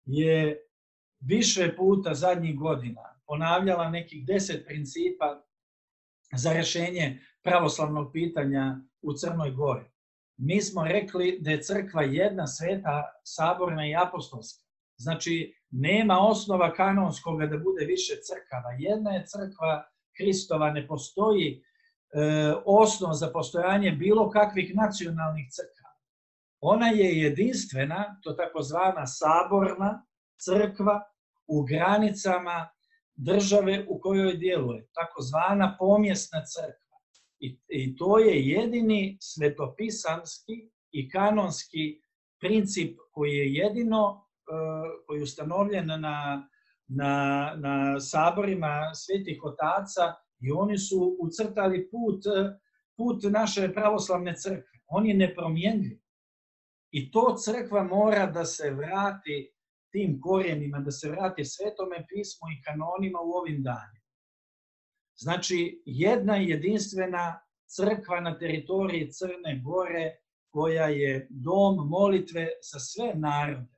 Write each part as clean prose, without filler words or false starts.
je više puta zadnjih godina ponavljala nekih 10 principa za rješenje pravoslavnog pitanja u Crnoj Gori. Mi smo rekli da je crkva jedna, sveta, saborna i apostolska. Znači, nema osnova kanonskog da bude više crkava. Jedna je crkva Hristova, ne postoji osnov za postojanje bilo kakvih nacionalnih crkava. Ona je jedinstvena, to takozvana saborna crkva u granicama države u kojoj djeluje, takozvana pomjesna crkva. I to je jedini svetopisanski i kanonski princip koji je jedino koji je ustanovljen na saborima svetih otaca i oni su ucrtali put naše pravoslavne crkve. On je nepromjenljiv. I to crkva mora da se vrati tim korijenima, da se vrati Svetome pismu i kanonima u ovim danima. Znači, jedna jedinstvena crkva na teritoriji Crne Gore koja je dom molitve za sve narode.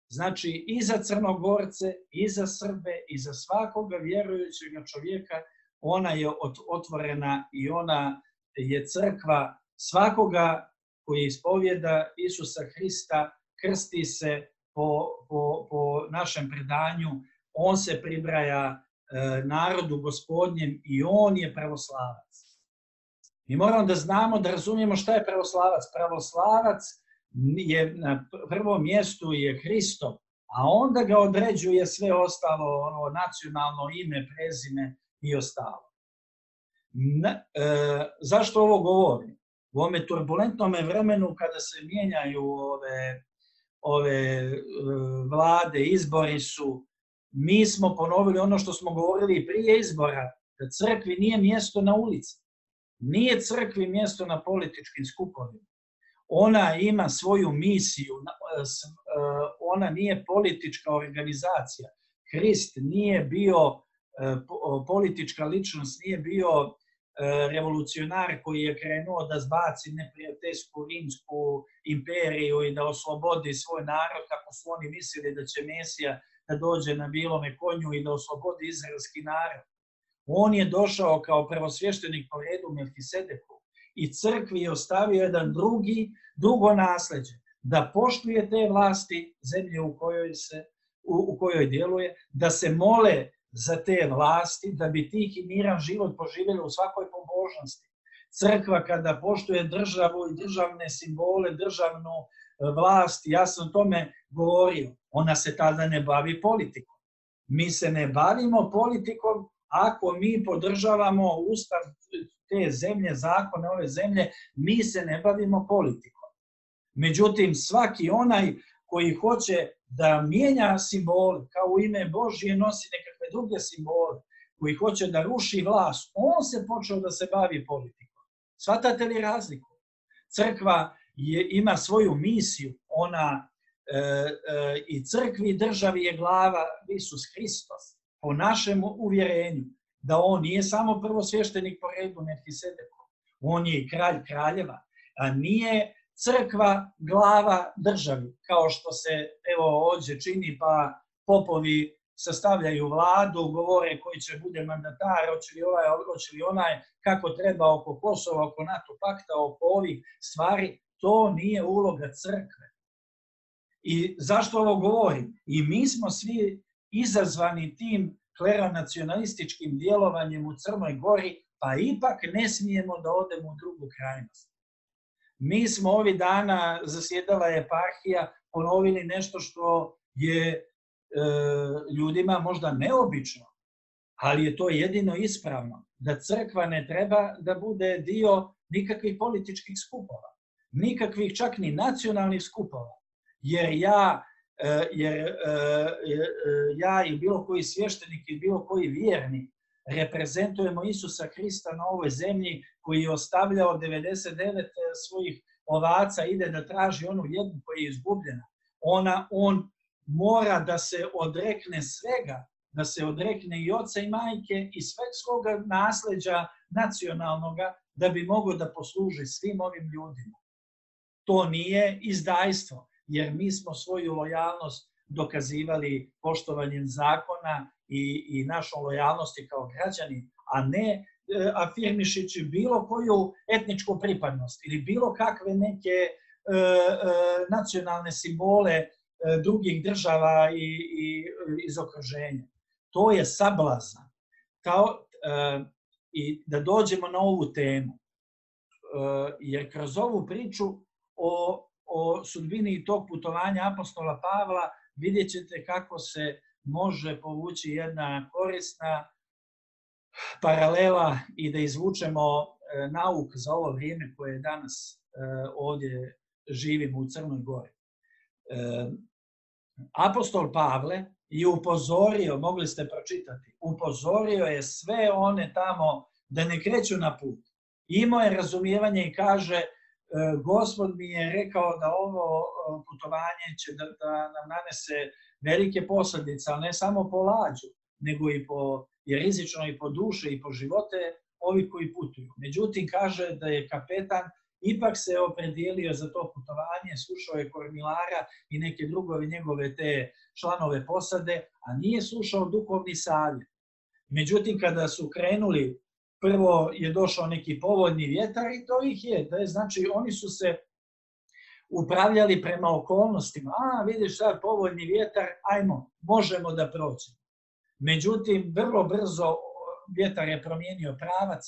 Znači, i za Crnogorce, i za Srbe, i za svakoga vjerujućeg čovjeka, ona je otvorena i ona je crkva svakoga koji ispovjeda Isusa Hrista, krsti se po našem predanju, on se pribraja narodu gospodnjem i on je pravoslavac. Mi moramo da znamo, da razumijemo šta je pravoslavac. Pravoslavac je na prvom mjestu je Hristo, a onda ga određuje sve ostalo, nacionalno ime, prezime i ostalo. Zašto ovo govorim? U ovome turbulentnom vremenu kada se mijenjaju ove vlade, izbori su, mi smo ponovili ono što smo govorili prije izbora, da crkvi nije mjesto na ulici. Nije crkvi mjesto na političkim skupovima. Ona ima svoju misiju, ona nije politička organizacija. Hrist nije bio politička ličnost, nije bio revolucionar koji je krenuo da zbaci neprijateljsku rimsku imperiju i da oslobodi svoj narod kako su oni mislili da će Mesija da dođe na bilome konju i da oslobodi izraelski narod. On je došao kao prvosvještenik po redu Melkisedeku i crkvi je ostavio jedan drugo nasleđe, da poštuje te vlasti zemlje u kojoj djeluje, da se mole za te vlasti, da bi tih i miran život poživjeli u svakoj pobožnosti. Crkva kada poštuje državu i državne simbole, državnu vlast, ja sam o tome govorio, ona se tada ne bavi politikom. Mi se ne bavimo politikom ako mi podržavamo ustav te zemlje, zakone ove zemlje, mi se ne bavimo politikom. Međutim, svaki onaj koji hoće da mijenja simbole, kao u ime Božje nosi nekakve druge simbole, koji hoće da ruši vlast, on se počeo da se bavi politikom. Shvatate li razliku? Crkva ima svoju misiju, ona i crkvi i državi je glava Isus Hristos, po našem uvjerenju, da on nije samo prvosvještenik po redu Melkisedeku, on je i kralj kraljeva, a nije crkva glava državi, kao što se ovdje čini, pa popovi sastavljaju vladu, govore koji će bude mandatar, hoće li ovaj, hoće li onaj, kako treba oko Kosova, oko NATO pakta, oko ovih stvari. To nije uloga crkve. I zašto ovo govorim? I mi smo svi izazvani tim kleronacionalističkim djelovanjem u Crnoj Gori, pa ipak ne smijemo da odemo u drugu krajnost. Mi smo ovih dana, zasjedala je eparhija, ponovili nešto što je ljudima možda neobično, ali je to jedino ispravno, da crkva ne treba da bude dio nikakvih političkih skupova, nikakvih čak ni nacionalnih skupova, jer ja i bilo koji svještenik i bilo koji vjernik reprezentujemo Isusa Hrista na ovoj zemlji koji je ostavljao 99 svojih ovaca, ide da traži onu jednu koja je izgubljena. On mora da se odrekne svega, da se odrekne i oca i majke i sveg svoga nasljeđa nacionalnoga da bi mogao da posluži svim ovim ljudima. To nije izdajstvo, jer mi smo svoju lojalnost dokazivali poštovanjem zakona i našom lojalnosti kao građani, a ne afirmišići bilo koju etničku pripadnost ili bilo kakve neke nacionalne simbole drugih država i iz okruženja. To je sablazan. I da dođemo na ovu temu, jer kroz ovu priču o sudbini tog putovanja apostola Pavla vidjet ćete kako se može povući jedna korisna paralela i da izvučemo nauk za ovo vrijeme koje danas ovdje živimo u Crnoj Gori. Apostol Pavle je upozorio, mogli ste pročitati, upozorio je sve one tamo da ne kreću na put. Imao je razumijevanje i kaže, Gospod mi je rekao da ovo putovanje će da nam nanese velike posljedice, ali ne samo po lađu, nego i rizično i po duše i po živote ovi koji putuju. Međutim, kaže da je kapetan ipak se opredijelio za to putovanje, slušao je kormilara i neke drugove njegove te članove posade, a nije slušao duhovni savjet. Međutim, kada su krenuli, prvo je došao neki povoljni vjetar i to ih je. Znači, oni su se upravljali prema okolnostima. Vidiš sad povoljni vjetar, ajmo, možemo da prođemo. Međutim, vrlo brzo vjetar je promijenio pravac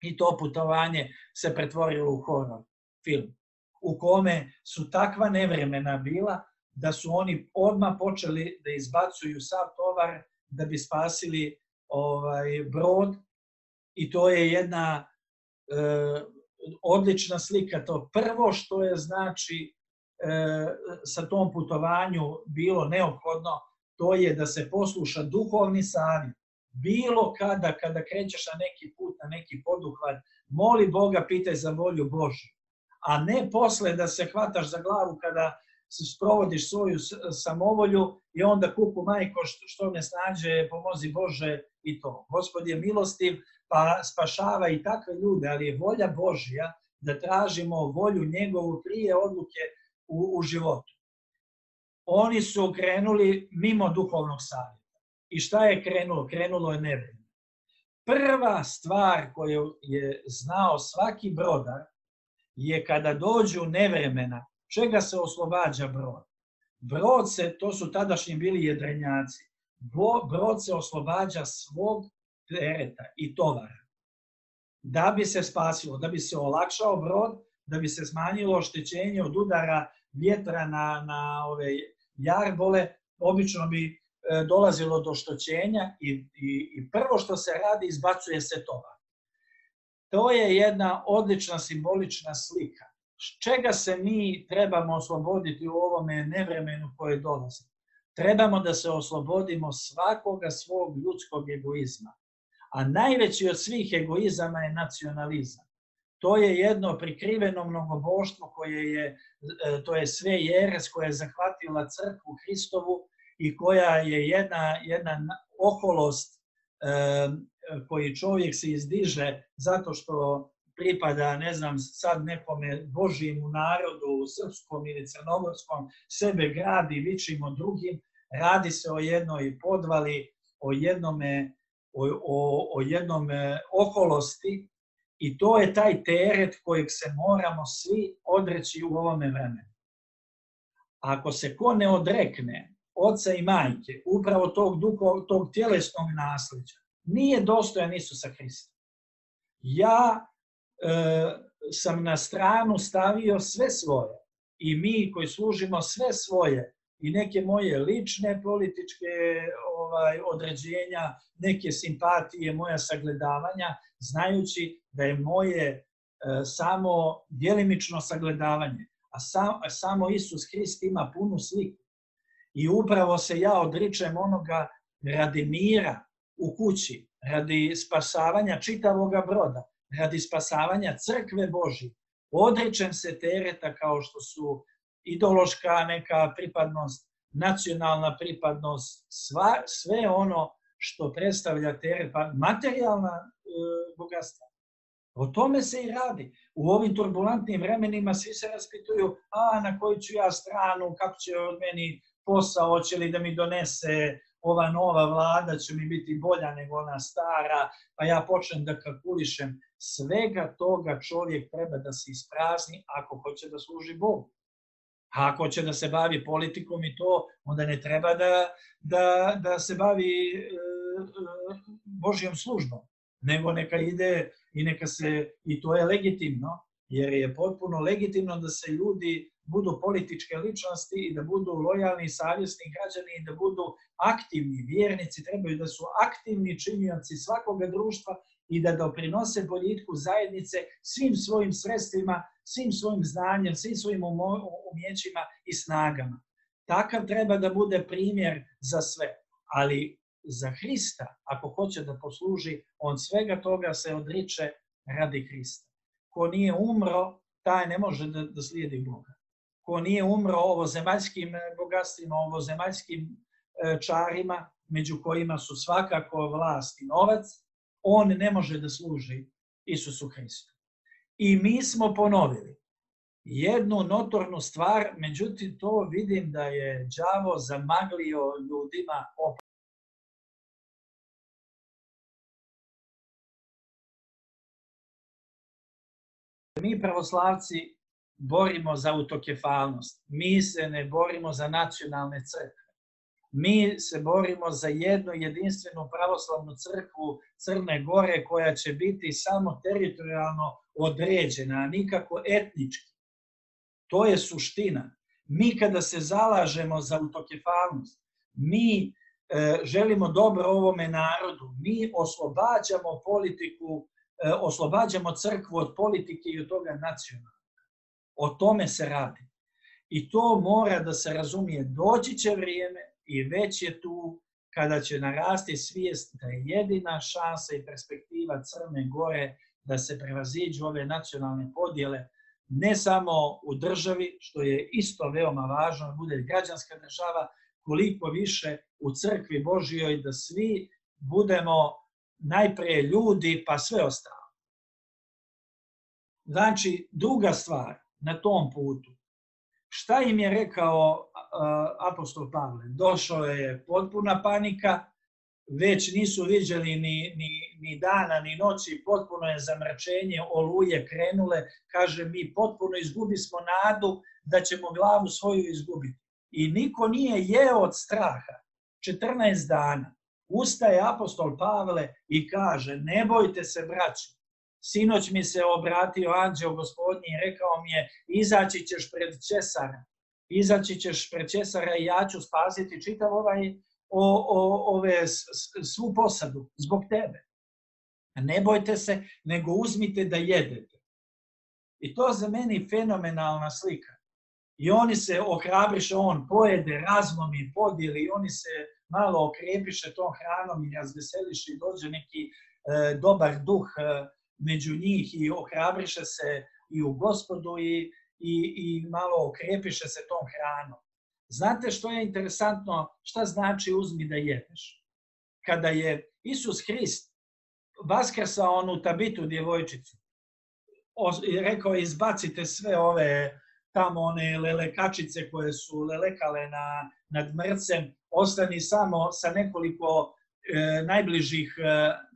i to putovanje se pretvorilo u horor film, u kome su takva nevremena bila da su oni odmah počeli da izbacuju sav tovar da bi spasili brod. I to je jedna odlična slika. To prvo što je znači sa tom putovanju bilo neophodno, to je da se posluša duhovni savjet. Bilo kada krećeš na neki put, na neki poduhvat, moli Boga, pitaj za volju Božju. A ne posle da se hvataš za glavu kada sprovodiš svoju samovolju i onda kuku majko što me snađe, pomozi Bože i to. Gospod je milostiv pa spašava i takve ljude, ali je volja Božja da tražimo volju njegovu prije odluke u životu. Oni su krenuli mimo duhovnog savjeta. I šta je krenulo? Krenulo je nevreme. Prva stvar koju je znao svaki brodar je kada dođu nevremena, čega se oslobađa brod? Brod to su tadašnji bili jedrenjaci, brod se oslobađa svog tereta i tovara. Da bi se spasilo, da bi se olakšao brod, da bi se smanjilo oštećenje od udara vjetra na ove jarbole, obično bi dolazilo do oštećenja i prvo što se radi, izbacuje se tovar. To je jedna odlična simbolična slika. Čega se mi trebamo osloboditi u ovome nevremenu koje dolazi? Trebamo da se oslobodimo svakoga svog ljudskog egoizma. A najveći od svih egoizama je nacionalizam. To je jedno prikriveno mnogoboštvo to je sve jeres koja je zahvatila crkvu Hristovu i koja je jedna oholost koji čovjek se izdiže zato što pripada, ne znam, sad nekome Božijemu narodu, srpskom ili crnogorskom, sebe gradi, vičimo drugim. Radi se o jednoj podvali, o jednom oholosti i to je taj teret kojeg se moramo svi odreći u ovome vremenu. Ako se ko ne odrekne oca i majke, upravo tog tjelesnog nasljeđa, nije dostojan Isusa Hrista. Ja sam na stranu stavio sve svoje i mi koji služimo sve svoje i neke moje lične političke određenja, neke simpatije, moja sagledavanja, znajući da je moje samo djelimično sagledavanje, a samo Isus Hrist ima punu sliku. I upravo se ja odričem onoga radi mira u kući, radi spasavanja čitavoga broda, radi spasavanja crkve Božje. Odričem se tereta kao što su ideološka neka pripadnost, nacionalna pripadnost, sve ono što predstavlja teret, pa materijalna bogatstva. O tome se i radi. U ovim turbulentnim vremenima svi se raspituju, na koju ću ja stranu, kako će od meni posao, hoće li da mi donese ova nova vlada, će mi biti bolja nego ona stara, pa ja počnem da kalkulišem. Svega toga čovjek treba da se isprazni ako hoće da služi Bogu. A ako će da se bavi politikom i to, onda ne treba da se bavi Božjom službom, nego neka ide i neka se, i to je legitimno, jer je potpuno legitimno da se ljudi budu političke ličnosti i da budu lojalni i savjesni građani i da budu aktivni. Vjernici trebaju da su aktivni činioci svakoga društva i da doprinose boljitku zajednice svim svojim sredstvima, svim svojim znanjem, svim svojim umjećima i snagama. Takav treba da bude primjer za sve. Ali za Hrista, ako hoće da posluži, on svega toga se odriče radi Hrista. Ko nije umro, taj ne može da slijedi Boga. Ko nije umro ovozemaljskim bogatstvima, ovozemaljskim čarima, među kojima su svakako vlast i novac, on ne može da služi Isusu Hristu. I mi smo ponovili jednu notornu stvar, međutim to vidim da je đavo zamaglio ljudima opet. Mi pravoslavci borimo za autokefalnost. Mi se ne borimo za nacionalne crkve. Mi se borimo za jednu jedinstvenu pravoslavnu crkvu Crne Gore koja će biti samo teritorijalno određena, a nikako etnički. To je suština. Mi kada se zalažemo za autokefalnost, mi želimo dobro ovome narodu, mi oslobađamo politiku, oslobađamo crkvu od politike i od toga nacionalnog. O tome se radi. I to mora da se razumije. Doći će vrijeme i već je tu kada će narasti svijest da je jedina šansa i perspektiva Crne Gore da se prevaziđu ove nacionalne podjele, ne samo u državi, što je isto veoma važno, da bude građanska država, koliko više u crkvi Božjoj, da svi budemo najprije ljudi, pa sve ostalo. Znači, druga stvar na tom putu. Šta im je rekao apostol Pavle? Došao je potpuna panika, već nisu viđali ni dana, ni noći, potpuno je zamračenje, oluje krenule, kaže mi potpuno izgubismo nadu da ćemo glavu svoju izgubiti. I niko nije jeo od straha 14 dana. Ustaje apostol Pavle i kaže, ne bojte se braći, sinoć mi se obratio anđeo Gospodnji i rekao mi je, izaći ćeš pred Cesara, izaći ćeš pred Cesara i ja ću spasiti čitav svu posadu zbog tebe. Ne bojte se, nego uzmite da jedete. I to za meni fenomenalna slika. I oni se ohrabriše, on pojede, razlomi, podijeli, oni se malo okrepiše tom hranom i razveseliše i dođe neki dobar duh među njih i ohrabriše se i u Gospodu i malo okrepiše se tom hranom. Znate što je interesantno, šta znači uzmi da jedeš? Kada je Isus Hrist vaskrsao onu Tabitu djevojčicu, rekao je izbacite sve ove tamo one lelekačice koje su lelekale nad mrcem, ostani samo sa nekoliko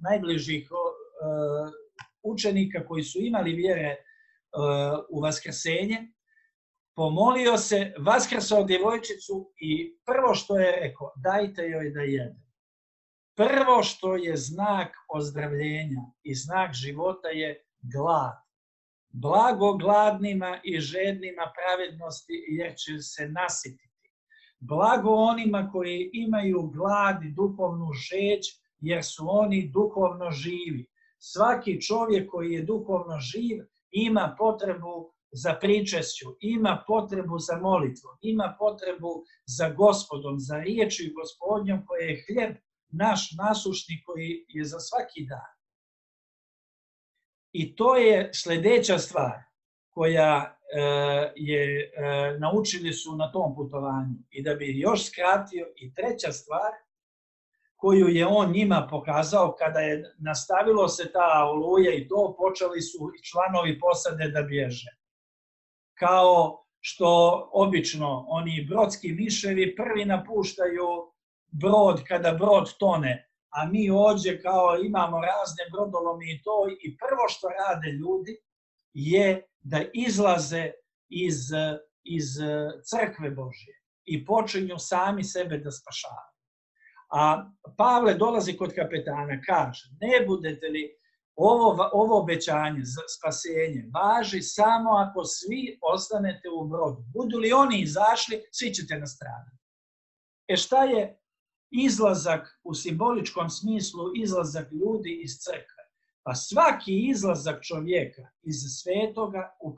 najbližih učenika koji su imali vjere u vaskrsenje, pomolio se, vaskrsao djevojčicu i prvo što je rekao, dajte joj da jede. Prvo što je znak ozdravljenja i znak života je glad. Blago gladnima i žednima pravednosti jer će se nasititi. Blago onima koji imaju glad i duhovnu žeđ jer su oni duhovno živi. Svaki čovjek koji je duhovno živ ima potrebu za pričešću, ima potrebu za molitvom, ima potrebu za Gospodom, za riječi Gospodnjom koji je hljeb naš nasušni koji je za svaki dan. I to je sljedeća stvar koja naučili su na tom putovanju. I da bi još skratio, i treća stvar koju je on njima pokazao kada je nastavilo se ta oluja i to, počeli su članovi posade da bježe. Kao što obično oni brodski miševi prvi napuštaju brod kada brod tone, a mi ovdje kao imamo razne brodolomi i to, i prvo što rade ljudi je da izlaze iz crkve Božje i počinju sami sebe da spašavaju. A Pavle dolazi kod kapetana, kaže, ne budete li ovo obećanje za spasenje važi samo ako svi ostanete u brodu. Budu li oni izašli, svi ćete nastradati. Šta je izlazak u simboličkom smislu, izlazak ljudi iz crkve? Pa svaki izlazak čovjeka iz svetoga u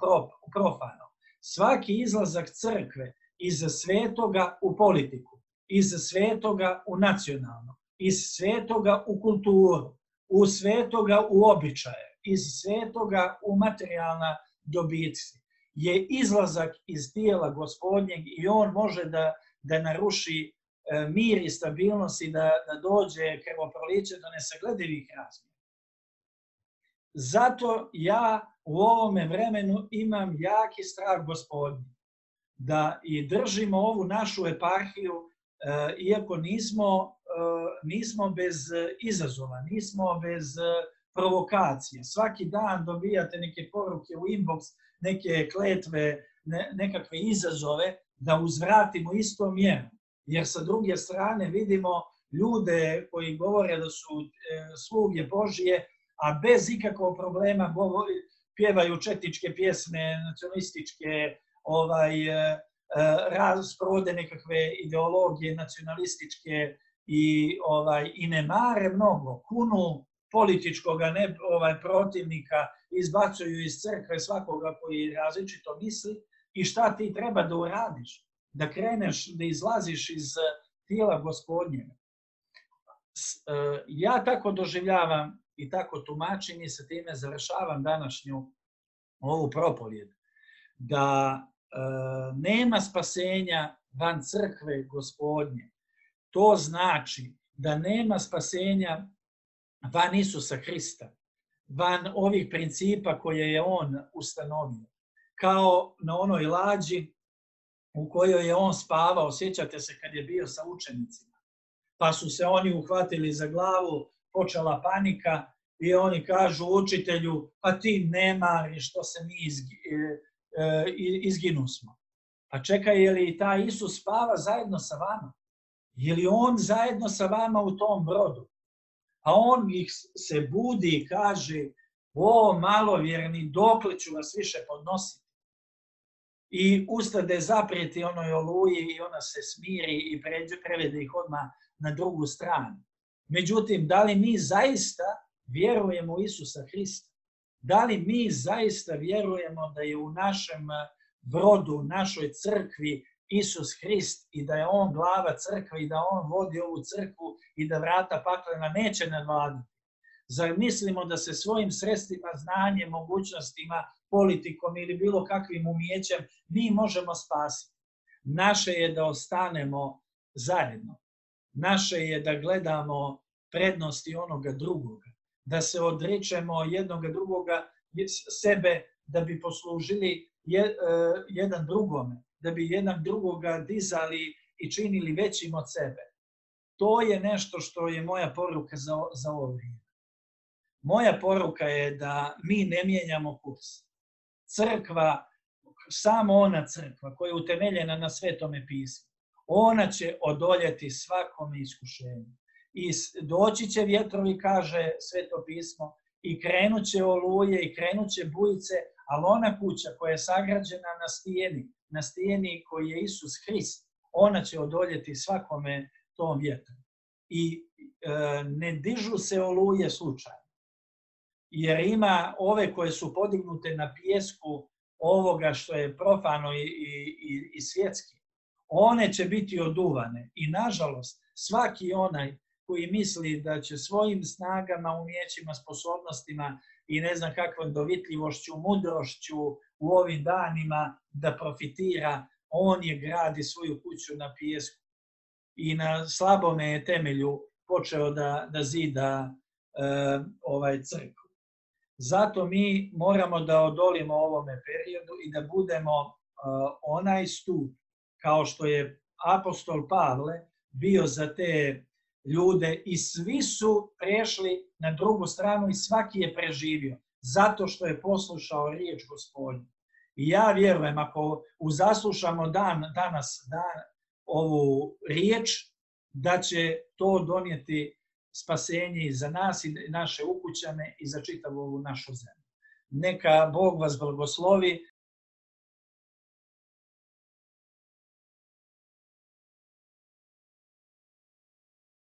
profano, svaki izlazak crkve iz svetoga u politiku, iz svetoga u nacionalno, iz svetoga u kulturu, u svetoga u običaje, iz svetoga u materijalna dobitci, je izlazak iz tijela Gospodnjeg i on može da naruši mir i stabilnost i da dođe krvoproliće do nesagledivih razmjera. Zato ja u ovome vremenu imam jaki strah Gospodnji da i držimo ovu našu eparhiju, iako nismo bez izazova, nismo bez provokacije. Svaki dan dobijate neke poruke u inbox, neke kletve, nekakve izazove da uzvratimo istom mjerom. Jer sa druge strane vidimo ljude koji govore da su sluge Božije, a bez ikakvog problema pjevaju četničke pjesme, nacionalističke, sprovode nekakve ideologije nacionalističke i ne mare mnogo, kunu političkog protivnika, izbacuju iz crkve svakoga koji različito misli. I šta ti treba da uradiš? Da kreneš, da izlaziš iz tijela Gospodnjega. Ja tako doživljavam i tako tumačim i sa time završavam današnju ovu propovjed, da nema spasenja van crkve Gospodnje. To znači da nema spasenja van Isusa Hrista, van ovih principa koje je on ustanovio. Kao na onoj lađi u kojoj je on spavao, sjećate se kad je bio sa učenicima, pa su se oni uhvatili za glavu, počela panika i oni kažu učitelju, pa ti nemari što se mi izginu smo. Pa čekaj, je li taj Isus spava zajedno sa vama? Je li on zajedno sa vama u tom brodu? A on ih se budi i kaže, o malovjerni, dokle ću vas više podnositi? I ustade zaprijeti onoj oluji i ona se smiri i prevede ih odmah na drugu stranu. Međutim, da li mi zaista vjerujemo u Isusa Hrista? Da li mi zaista vjerujemo da je u našem brodu, u našoj crkvi Isus Hrist i da je on glava crkve i da on vodi ovu crkvu i da vrata paklena neće nadvladati? Zar mislimo da se svojim sredstvima, znanjem, mogućnostima, politikom ili bilo kakvim umijećem mi možemo spasiti? Naše je da ostanemo zajedno. Naše je da gledamo prednosti onoga drugoga, da se odričemo jednoga drugoga sebe da bi poslužili jedan drugome, da bi jedan drugoga dizali i činili većim od sebe. To je nešto što je moja poruka za ovo vrijeme. Moja poruka je da mi ne mijenjamo kurs. Crkva, samo ona crkva koja je utemeljena na Svetome pismu, ona će odoljeti svakome iskušenju. I doći će vjetrovi, kaže Sveto pismo, i krenut će oluje i krenut će bujice, ali ona kuća koja je sagrađena na stijeni koji je Isus Hrist, ona će odoljeti svakome tom vjetru. I ne dižu se oluje slučajno. Jer ima ove koje su podignute na pijesku ovoga što je profano i svjetski. One će biti oduvane. I nažalost, svaki onaj koji misli da će svojim snagama, umjećima, sposobnostima i ne znam kakvom dovitljivošću, mudrošću u ovim danima da profitira, on je gradi svoju kuću na pijesku. I na slabome temelju počeo da zida crkvu. Zato mi moramo da odolimo ovome periodu i da budemo onaj stup, kao što je apostol Pavle bio za te ljude i svi su prešli na drugu stranu i svaki je preživio, zato što je poslušao riječ Gospodnju. I ja vjerujem, ako uzaslušamo danas ovu riječ, da će to donijeti spasenje i za nas i naše ukućane i za čitavu ovu našu zemlju. Neka Bog vas blagoslovi.